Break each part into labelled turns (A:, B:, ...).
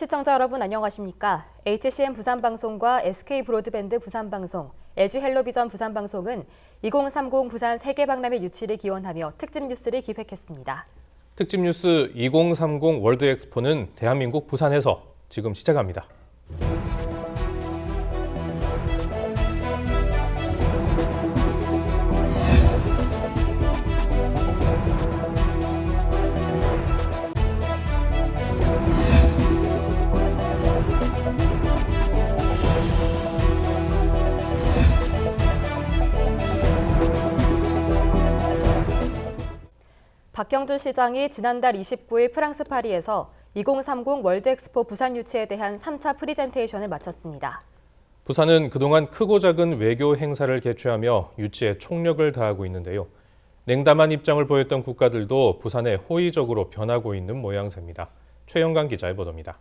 A: 시청자 여러분 안녕하십니까? HCM 부산방송과 SK브로드밴드 부산방송, LG헬로비전 부산방송은 2030 부산 세계박람회 유치를 기원하며 특집 뉴스를 기획했습니다.
B: 특집 뉴스 2030 월드엑스포는 대한민국 부산에서 지금 시작합니다.
A: 박형준 시장이 지난달 29일 프랑스 파리에서 2030 월드엑스포 부산 유치에 대한 3차 프리젠테이션을 마쳤습니다.
B: 부산은 그동안 크고 작은 외교 행사를 개최하며 유치에 총력을 다하고 있는데요. 냉담한 입장을 보였던 국가들도 부산에 호의적으로 변하고 있는 모양새입니다. 최영강 기자의 보도입니다.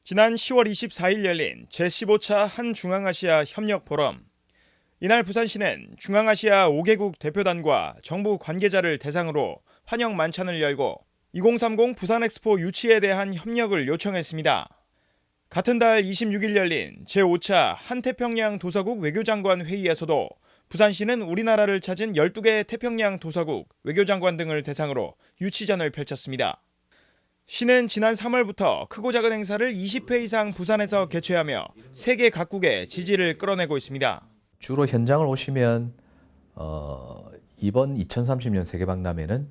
C: 지난 10월 24일 열린 제15차 한중앙아시아 협력 포럼. 이날 부산시는 중앙아시아 5개국 대표단과 정부 관계자를 대상으로 환영 만찬을 열고 2030 부산엑스포 유치에 대한 협력을 요청했습니다. 같은 달 26일 열린 제5차 한태평양 도서국 외교장관 회의에서도 부산시는 우리나라를 찾은 12개 태평양 도서국 외교장관 등을 대상으로 유치전을 펼쳤습니다. 시는 지난 3월부터 크고 작은 행사를 20회 이상 부산에서 개최하며 세계 각국의 지지를 끌어내고 있습니다.
D: 주로 현장을 오시면 이번 2030년 세계박람회는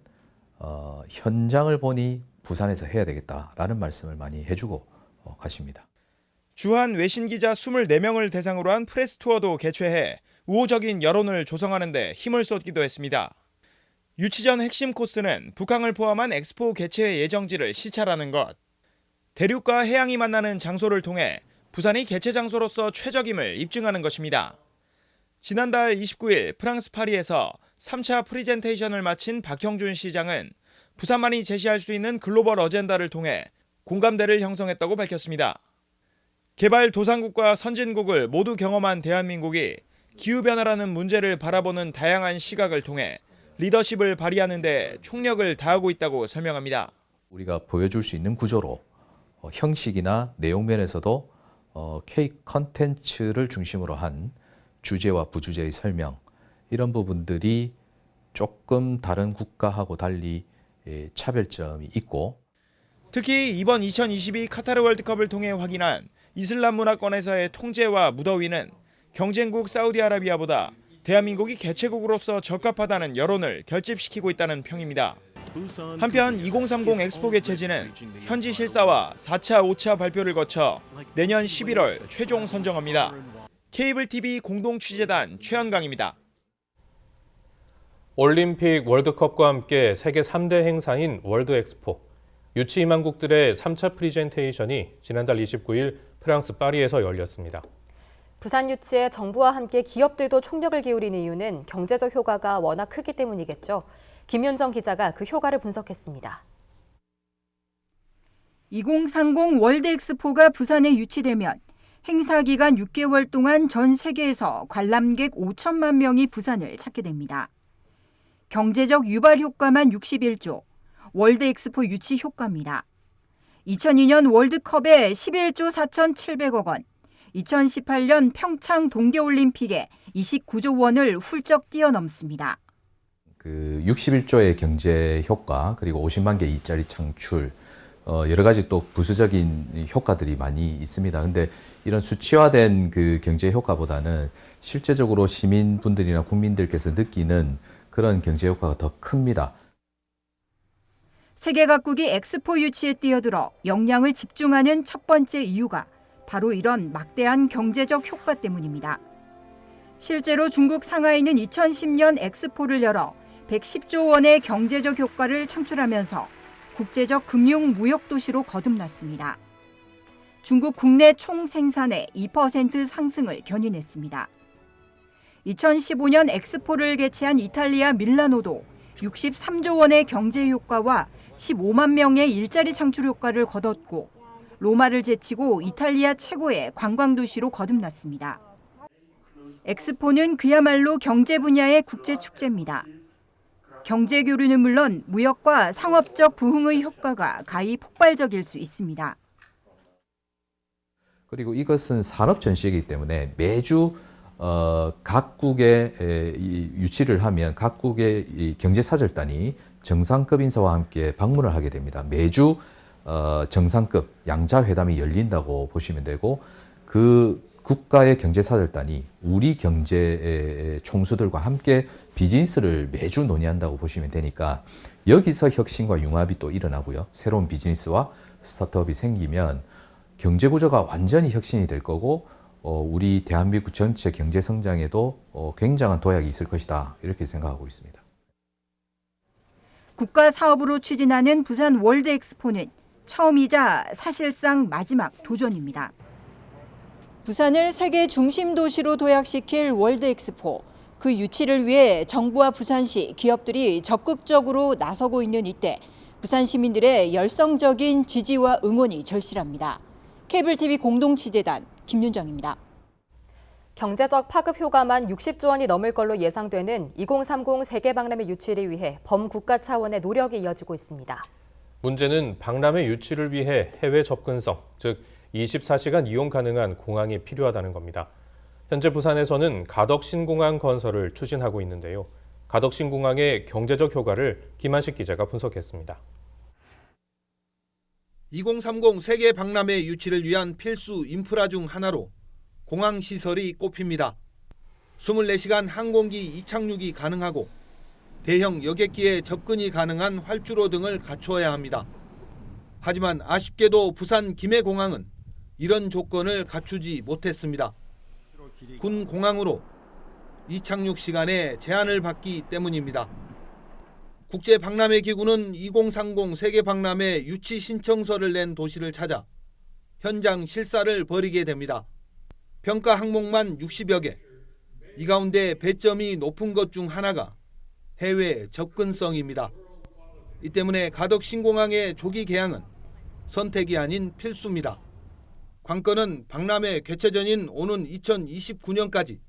D: 현장을 보니 부산에서 해야 되겠다라는 말씀을 많이 해주고 가십니다.
C: 주한 외신 기자 24명을 대상으로 한 프레스 투어도 개최해 우호적인 여론을 조성하는 데 힘을 쏟기도 했습니다. 유치전 핵심 코스는 북항을 포함한 엑스포 개최 예정지를 시찰하는 것, 대륙과 해양이 만나는 장소를 통해 부산이 개최 장소로서 최적임을 입증하는 것입니다. 지난달 29일 프랑스 파리에서 3차 프리젠테이션을 마친 박형준 시장은 부산만이 제시할 수 있는 글로벌 어젠다를 통해 공감대를 형성했다고 밝혔습니다. 개발도상국과 선진국을 모두 경험한 대한민국이 기후변화라는 문제를 바라보는 다양한 시각을 통해 리더십을 발휘하는 데 총력을 다하고 있다고 설명합니다.
D: 우리가 보여줄 수 있는 구조로 형식이나 내용 면에서도 K 컨텐츠를 중심으로 한 주제와 부주제의 설명, 이런 부분들이 조금 다른 국가하고 달리 차별점이 있고,
C: 특히 이번 2022 카타르 월드컵을 통해 확인한 이슬람 문화권에서의 통제와 무더위는 경쟁국 사우디아라비아보다 대한민국이 개최국으로서 적합하다는 여론을 결집시키고 있다는 평입니다. 한편 2030 엑스포 개최지는 현지 실사와 4차, 5차 발표를 거쳐 내년 11월 최종 선정합니다. 케이블 TV 공동취재단 최현강입니다.
B: 올림픽, 월드컵과 함께 세계 3대 행사인 월드엑스포. 유치 임한국들의 3차 프리젠테이션이 지난달 29일 프랑스 파리에서 열렸습니다.
A: 부산 유치에 정부와 함께 기업들도 총력을 기울이는 이유는 경제적 효과가 워낙 크기 때문이겠죠. 김윤정 기자가 그 효과를 분석했습니다.
E: 2030 월드엑스포가 부산에 유치되면 행사 기간 6개월 동안 전 세계에서 관람객 5천만 명이 부산을 찾게 됩니다. 경제적 유발 효과만 61조, 월드엑스포 유치 효과입니다. 2002년 월드컵에 11조 4,700억 원, 2018년 평창 동계올림픽에 29조 원을 훌쩍 뛰어넘습니다.
D: 61조의 경제 효과, 그리고 50만 개 일자리 창출, 여러 가지 또 부수적인 효과들이 많이 있습니다. 근데 이런 수치화된 그 경제 효과보다는 실제적으로 시민분들이나 국민들께서 느끼는 그런 경제 효과가 더 큽니다.
E: 세계 각국이 엑스포 유치에 뛰어들어 역량을 집중하는 첫 번째 이유가 바로 이런 막대한 경제적 효과 때문입니다. 실제로 중국 상하이는 2010년 엑스포를 열어 110조 원의 경제적 효과를 창출하면서 국제적 금융 무역 도시로 거듭났습니다. 중국 국내 총 생산의 2% 상승을 견인했습니다. 2015년 엑스포를 개최한 이탈리아 밀라노도 63조 원의 경제 효과와 15만 명의 일자리 창출 효과를 거뒀고, 로마를 제치고 이탈리아 최고의 관광 도시로 거듭났습니다. 엑스포는 그야말로 경제 분야의 국제 축제입니다. 경제 교류는 물론 무역과 상업적 부흥의 효과가 가히 폭발적일 수 있습니다.
D: 그리고 이것은 산업 전시이기 때문에 매주 각국에 유치를 하면 각국의 이 경제사절단이 정상급 인사와 함께 방문을 하게 됩니다. 매주 정상급 양자회담이 열린다고 보시면 되고 그 국가의 경제사절단이 우리 경제 총수들과 함께 비즈니스를 매주 논의한다고 보시면 되니까 여기서 혁신과 융합이 또 일어나고요. 새로운 비즈니스와 스타트업이 생기면 경제 구조가 완전히 혁신이 될 거고 우리 대한민국 전체 경제 성장에도 굉장한 도약이 있을 것이다. 이렇게 생각하고 있습니다.
E: 국가 사업으로 추진하는 부산 월드 엑스포는 처음이자 사실상 마지막 도전입니다. 부산을 세계 중심 도시로 도약시킬 월드 엑스포. 그 유치를 위해 정부와 부산시, 기업들이 적극적으로 나서고 있는 이때 부산 시민들의 열성적인 지지와 응원이 절실합니다. 케이블TV 공동취재단 김윤정입니다.
A: 경제적 파급 효과만 60조 원이 넘을 걸로 예상되는 2030 세계 박람회 유치를 위해 범국가 차원의 노력이 이어지고 있습니다.
B: 문제는 박람회 유치를 위해 해외 접근성, 즉 24시간 이용 가능한 공항이 필요하다는 겁니다. 현재 부산에서는 가덕신공항 건설을 추진하고 있는데요. 가덕신공항의 경제적 효과를 김한식 기자가 분석했습니다.
F: 2030 세계 박람회 유치를 위한 필수 인프라 중 하나로 공항 시설이 꼽힙니다. 24시간 항공기 이착륙이 가능하고 대형 여객기에 접근이 가능한 활주로 등을 갖추어야 합니다. 하지만 아쉽게도 부산 김해공항은 이런 조건을 갖추지 못했습니다. 군 공항으로 이착륙 시간에 제한을 받기 때문입니다. 국제박람회기구는 2030 세계박람회 유치 신청서를 낸 도시를 찾아 현장 실사를 벌이게 됩니다. 평가 항목만 60여 개. 이 가운데 배점이 높은 것 중 하나가 해외 접근성입니다. 이 때문에 가덕신공항의 조기 개항은 선택이 아닌 필수입니다. 관건은 박람회 개최 전인 오는 2029년까지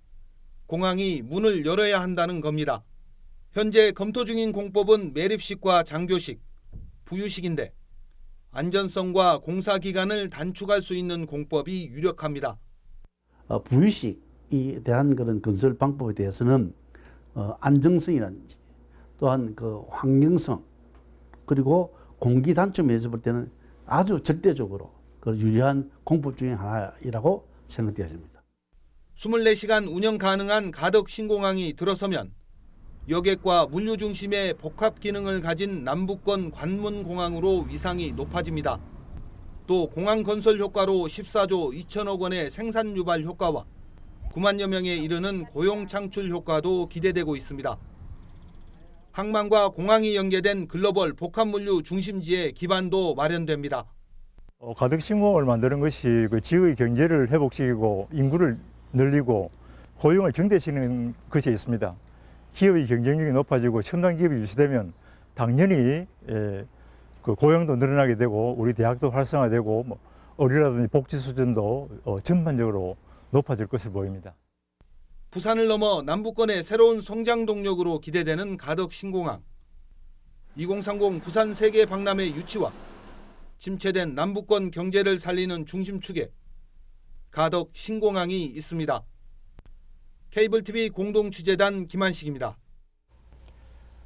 F: 공항이 문을 열어야 한다는 겁니다. 현재 검토 중인 공법은 매립식과 장교식, 부유식인데 안전성과 공사 기간을 단축할 수 있는 공법이 유력합니다.
G: 부유식에 대한 그런 건설 방법에 대해서는 안정성이라든지 또한 그 환경성 그리고 공기 단점에서 볼 때는 아주 절대적으로 그 유리한 공법 중에 하나이라고 생각되어집니다.
F: 24시간 운영 가능한 가덕 신공항이 들어서면 여객과 물류 중심의 복합 기능을 가진 남북권 관문공항으로 위상이 높아집니다. 또 공항 건설 효과로 14조 2천억 원의 생산 유발 효과와 9만여 명에 이르는 고용 창출 효과도 기대되고 있습니다. 항만과 공항이 연계된 글로벌 복합 물류 중심지의 기반도 마련됩니다.
H: 가덕신공항을 만드는 것이 그 지역의 경제를 회복시키고 인구를 늘리고 고용을 증대시키는 것이 있습니다. 기업의 경쟁력이 높아지고 첨단 기업이 유치되면 당연히 그 고용도 늘어나게 되고 우리 대학도 활성화되고 의료라든지 복지 수준도 전반적으로 높아질 것으로 보입니다.
F: 부산을 넘어 남북권의 새로운 성장 동력으로 기대되는 가덕 신공항. 2030 부산 세계 박람회 유치와 침체된 남북권 경제를 살리는 중심축에 가덕 신공항이 있습니다. 케이블TV 공동취재단 김한식입니다.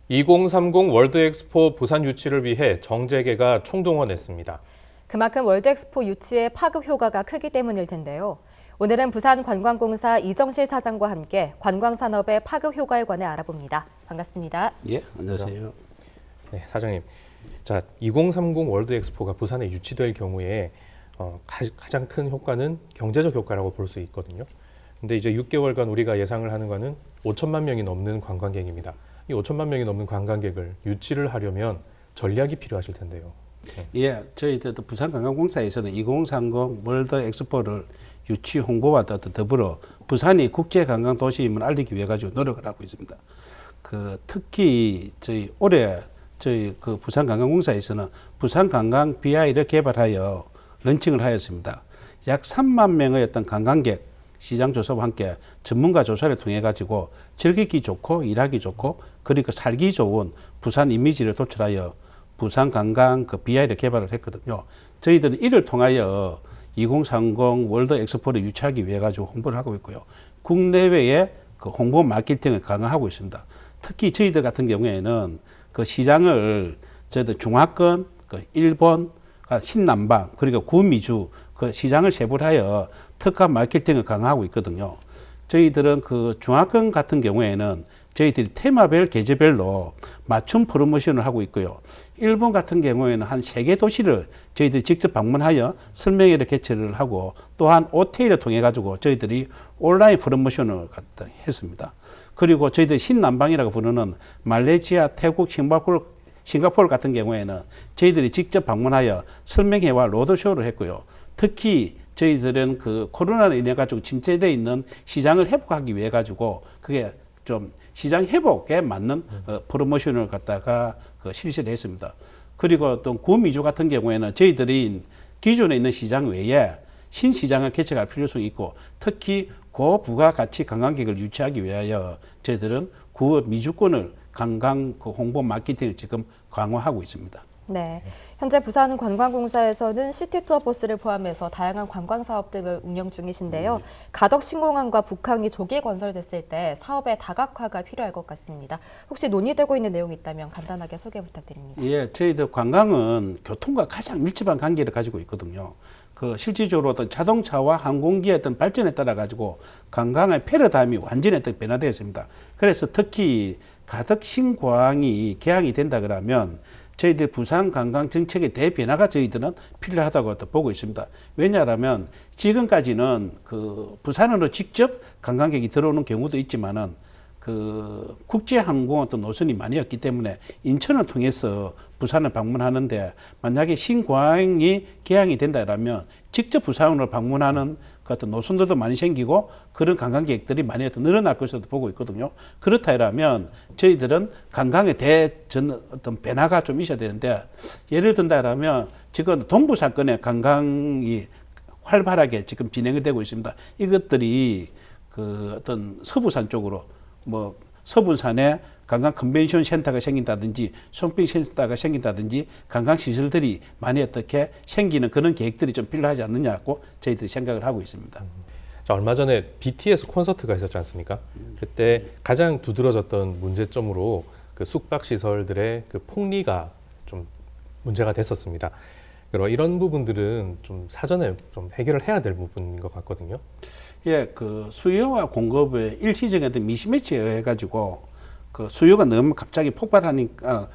B: 2030 월드엑스포 부산 유치를 위해 정재계가 총동원했습니다.
A: 그만큼 월드엑스포 유치의 파급 효과가 크기 때문일 텐데요. 오늘은 부산관광공사 이정실 사장과 함께 관광산업의 파급 효과에 관해 알아봅니다. 반갑습니다.
I: 예, 안녕하세요.
B: 네, 사장님. 자, 2030 월드엑스포가 부산에 유치될 경우에 가장 큰 효과는 경제적 효과라고 볼 수 있거든요. 근데 이제 6개월간 우리가 예상을 하는 거는 5천만 명이 넘는 관광객입니다. 이 5천만 명이 넘는 관광객을 유치를 하려면 전략이 필요하실 텐데요. 네.
I: 예, 저희들도 부산관광공사에서는 2030 월드 엑스포를 유치 홍보와 더불어 부산이 국제 관광 도시임을 알리기 위해 가지고 노력을 하고 있습니다. 특히 올해 저희 부산관광공사에서는 부산관광 BI를 개발하여 런칭을 하였습니다. 약 3만 명의 어떤 관광객 시장 조사와 함께 전문가 조사를 통해 가지고 즐기기 좋고 일하기 좋고 그리고 살기 좋은 부산 이미지를 도출하여 부산 관광 그 BI를 개발을 했거든요. 저희들은 이를 통하여 2030 월드 엑스포를 유치하기 위해 가지고 홍보를 하고 있고요. 국내외에 그 홍보 마케팅을 강화하고 있습니다. 특히 저희들 같은 경우에는 그 시장을 저희들 중화권, 그 일본, 신남방 그리고 구미주 그 시장을 세분하여 특화 마케팅을 강화하고 있거든요. 저희들은 그 중화권 같은 경우에는 저희들이 테마별 계절별로 맞춤 프로모션을 하고 있고요. 일본 같은 경우에는 한 3개 도시를 저희들이 직접 방문하여 설명회를 개최를 하고 또한 OTA를 통해 가지고 저희들이 온라인 프로모션을 했습니다. 그리고 저희들이 신남방이라고 부르는 말레이시아, 태국, 싱가포르 같은 경우에는 저희들이 직접 방문하여 설명회와 로드쇼를 했고요. 특히 저희들은 그 코로나로 인해 가지고 침체되어 있는 시장을 회복하기 위해 가지고 그게 좀 시장 회복에 맞는 프로모션을 갖다가 실시를 했습니다. 그리고 또 구미주 같은 경우에는 저희들이 기존에 있는 시장 외에 신시장을 개척할 필요성이 있고 특히 고부가가치 관광객을 유치하기 위하여 저희들은 구미주권을 관광 홍보 마케팅을 지금 강화하고 있습니다.
A: 네, 현재 부산관광공사에서는 시티투어 버스를 포함해서 다양한 관광 사업들을 운영 중이신데요. 가덕 신공항과 북항이 조기 건설됐을 때 사업의 다각화가 필요할 것 같습니다. 혹시 논의되고 있는 내용이 있다면 간단하게 소개 부탁드립니다.
I: 예, 저희들 관광은 교통과 가장 밀접한 관계를 가지고 있거든요. 그 실질적으로 어떤 자동차와 항공기의 어떤 발전에 따라 가지고 관광의 패러다임이 완전히 변화되었습니다. 그래서 특히 가덕 신공항이 개항이 된다 그러면 저희들 부산 관광 정책의 대변화가 저희들은 필요하다고 보고 있습니다. 왜냐하면 지금까지는 그 부산으로 직접 관광객이 들어오는 경우도 있지만은 그 국제항공 어떤 노선이 많이 없기 때문에 인천을 통해서 부산을 방문하는데 만약에 신공항이 개항이 된다라면 직접 부산으로 방문하는 그 어떤 노선들도 많이 생기고 그런 관광객들이 많이 늘어날 것으로 보고 있거든요. 그렇다면 저희들은 관광의 어떤 변화가 좀 있어야 되는데 예를 든다면 지금 동부산권의 관광이 활발하게 지금 진행이 되고 있습니다. 이것들이 그 어떤 서부산 쪽으로 뭐 서부산에 관광 컨벤션 센터가 생긴다든지 쇼핑 센터가 생긴다든지 관광 시설들이 많이 어떻게 생기는 그런 계획들이 좀 필요하지 않느냐고 저희들이 생각을 하고 있습니다.
B: 자, 얼마 전에 BTS 콘서트가 있었지 않습니까? 그때 가장 두드러졌던 문제점으로 그 숙박 시설들의 그 폭리가 좀 문제가 됐었습니다. 그리고 이런 부분들은 좀 사전에 좀 해결을 해야 될 부분인 것 같거든요.
I: 예, 그 수요와 공급의 일시적인 미스매치에 의해 가지고 그 수요가 너무 갑자기 폭발하니까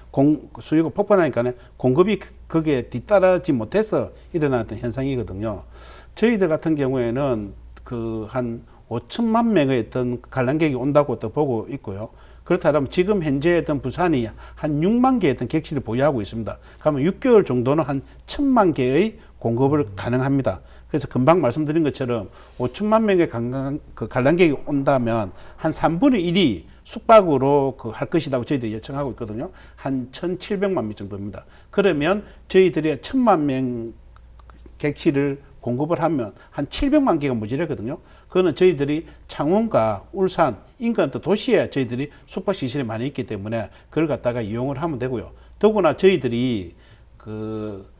I: 수요가 폭발하니까 공급이 거기에 뒤따르지 못해서 일어났던 현상이거든요. 저희들 같은 경우에는 그 한 5천만 명의 어떤 관람객이 온다고 또 보고 있고요. 그렇다면 지금 현재 어떤 부산이 한 6만 개의 어떤 객실을 보유하고 있습니다. 그러면 6개월 정도는 한 1,000만 개의 공급을 가능합니다. 그래서 금방 말씀드린 것처럼 5천만 명의 관람객이 온다면 한 3분의 1이 숙박으로 할 것이라고 저희들이 예측하고 있거든요. 한 1,700만 명 정도입니다. 그러면 저희들이 1,000만 명 객실을 공급을 하면 한 700만 개가 모자라거든요. 그거는 저희들이 창원과 울산, 인근 또 도시에 저희들이 숙박시설이 많이 있기 때문에 그걸 갖다가 이용을 하면 되고요. 더구나 저희들이 그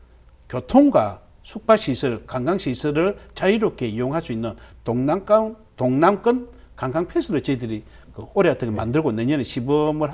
I: 교통과 숙박시설, 관광시설을 자유롭게 이용할 수 있는 동남권 관광 패스를 저희들이 올해 어떻게 만들고 내년에 시범을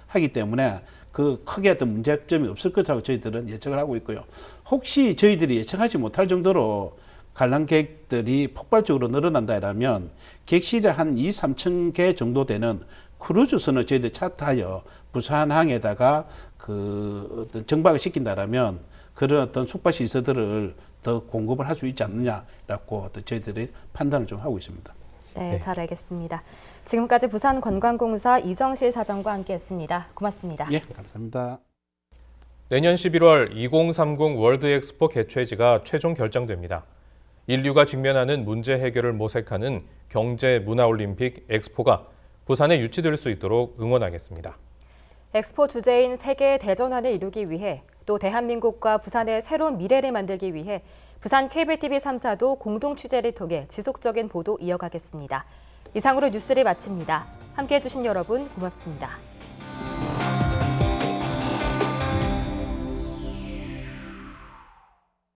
I: 하기 때문에 그 크게 어떤 문제점이 없을 것이라고 저희들은 예측을 하고 있고요. 혹시 저희들이 예측하지 못할 정도로 관람객들이 폭발적으로 늘어난다면 객실이 한 2,3천 개 정도 되는 크루즈선을 저희들이 차트하여 부산항에다가 그 어떤 정박을 시킨다면 그런 어떤 숙박시설들을 더 공급을 할 수 있지 않느냐라고 저희들이 판단을 좀 하고 있습니다.
A: 네, 잘 알겠습니다. 지금까지 부산관광공사 이정실 사장과 함께했습니다. 고맙습니다.
I: 예, 감사합니다.
B: 내년 11월 2030 월드 엑스포 개최지가 최종 결정됩니다. 인류가 직면하는 문제 해결을 모색하는 경제 문화 올림픽 엑스포가 부산에 유치될 수 있도록 응원하겠습니다.
A: 엑스포 주제인 세계의 대전환을 이루기 위해 또 대한민국과 부산의 새로운 미래를 만들기 위해 부산 케이블TV 3사도 공동 취재를 통해 지속적인 보도 이어가겠습니다. 이상으로 뉴스를 마칩니다. 함께해 주신 여러분 고맙습니다.